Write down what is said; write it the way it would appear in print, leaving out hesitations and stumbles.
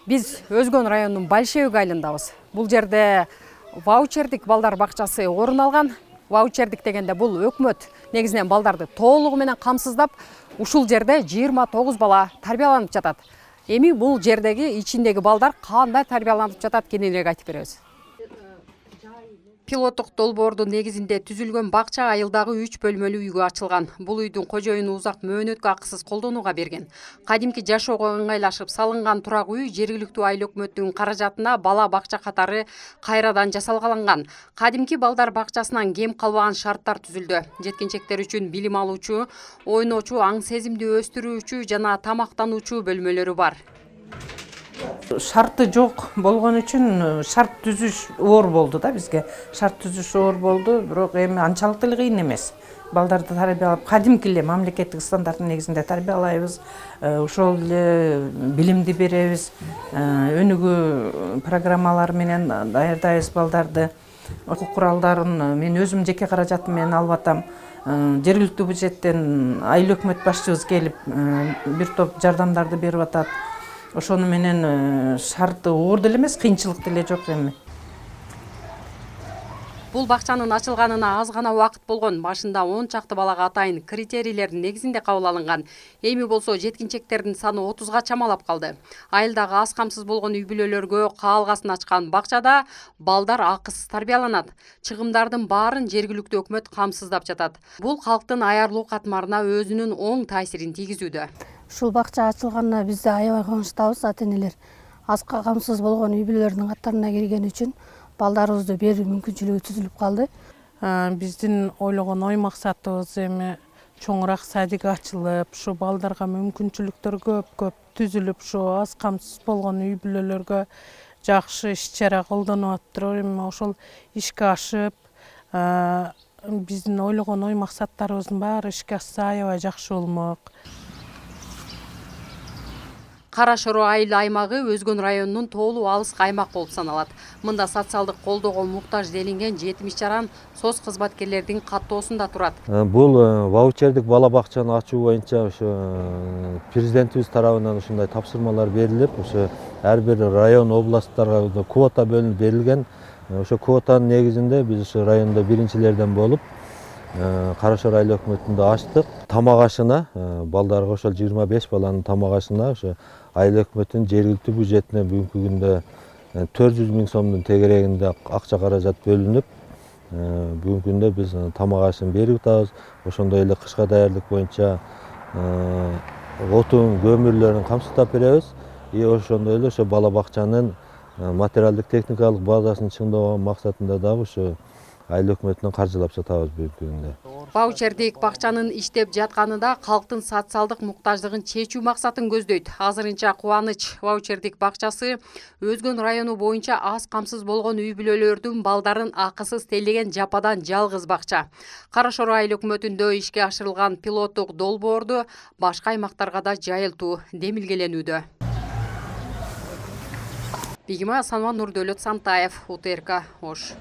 Биз Өзгөн районунун Большевик айылындабыз. Бул жерде ваучердик балдар бакчасы орун алган. Ваучердик дегенде бул өкмөт негизинен балдарды толугу менен камсыздап, ушул жерде 29 бала тарбияланып жатат. Эми бул жердеги ичиндеги балдар кандай тарбияланып жатат кененирээк айтып беребиз. Пилоттук долбоордун негизинде түзүлгөн бакча айылдагы 3 бөлмөлүү үйгө ачылган. Бул үйдүн кожоюну узак мөөнөткө акысыз колдонууга берген. Кадимки жашоого ыңгайлашып салынган турак үй жергиликтүү айыл өкмөттүн каражатына бала бакча катары кайрадан жасалгаланган. Кадимки балдар бакчасынан кем калбаган шарттар түзүлдү. Жеткинчектер үчүн билим алуучу, ойночу, аң сезимди өстүрүүчү жана тамактануучу бөлмөлөрү бар. Шарты жок болгон үчүн шарт түзүш оор болду да бизге. Шарт түзүш оор болду, бирок эми анчалык деле кыйын эмес. Балдарды тарбиялап, кадимки эле мамлекеттик стандарттын негизинде тарбиялайбыз. Ошол эле билимди беребиз. Өнүгүү программалары менен даярдайбыз балдарды. Окуу куралдарын мен өзүм жеке каражатым менен алып атам. Жергиликтүү бюджеттен айыл өкмөт башчыбыз келип бир топ жардамдарды берип атат. Ошону менен шарты оор деле эмес, кыйынчылык деле жок эми. Бул бакчанын ачылганына аз гана убакыт болгон. Башында 10 чакты балага атайын критерийлердин негизинде кабыл алынган. Эми болсо жеткинчектердин саны 30га чамалап калды. Айылдагы аз камсыз болгон үй бүлөлөргө каалгасын ачкан бакчада балдар акысыз тарбияланат. Чыгымдардын баарын жергиликтүү өкмөт камсыздап жатат. Бул калктын аярлуу катмарына өзүнүн оң таасирин тийгизүүдө. Ушул бакча ачылганына биз да аябай кубанычтабыз. Ата-энелер аз камсыз болгон үй бүлөлөрдүн катарына кирген үчүн балдарыбызды берүү мүмкүнчүлүгү түзүлүп калды. Биздин ойлогон ой максатыбыз эми чоңураак садик ачылып, ушу балдарга мүмкүнчүлүктөр көп түзүлүп, ушу аз камсыз болгон үй бүлөлөргө жакшы иш-чара колдонуп атыптыр. Эми ошол ишке ашып, биздин ойлогон ой максаттарыбыздын баары ишке ашса аябай жакшы болмок. Кара Шороо айыл аймагы Өзгөн районунун тоолуу алыскы аймак болуп саналат. Мында социалдык колдоого муктаж делинген 70 жаран соц кызматкерлердин каттоосунда турат. Бул ваучердик бала бакчаны ачуу боюнча ошо президентибиз тарабынан ушундай тапшырмалар берилип, ошо ар бир район, областтарга квота бөлүнүп берилген. Ошо квотанын негизинде биз ошо райондо биринчилерден болуп, Кара Шороо айыл өкмөтүндө ачтык. Тамак ашына балдарга ошол 25 баланын тамак ашына ошо айыл өкмөтүнүн жергиликтүү бюджетине бүгүнкү күндө 400 000 сомдун тегерегинде акча каражат бөлүнүп, бүгүнкү күндө биз тамак ашын берип атабыз. Ошондой эле кышка даярдык боюнча отун, көмүрлөрүн камсыздап беребиз. Ошондой эле ошо бала бакчанын материалдык техникалык базасын чыңдоо максатында дагы ошо айыл өкмөтүнөн каржылап жатабыз бүгүнкү күндө. Ваучердик бакчанын иштеп жатканы да калктын социалдык муктаждыгын чечүү максатын көздөйт. Азырынча Кубаныч ваучердик бакчасы Өзгөн району боюнча аз камсыз болгон үй бүлөлөрдүн балдарын акысыз тейлеген жападан жалгыз бакча. Кара Шороо айыл өкмөтүндө ишке ашырылган пилоттук долбоорду башка аймактарга да жайылтуу демилгеленүүдө. Бигима Асанова, Нурдөлөт Сантаев, УТРК, Ош.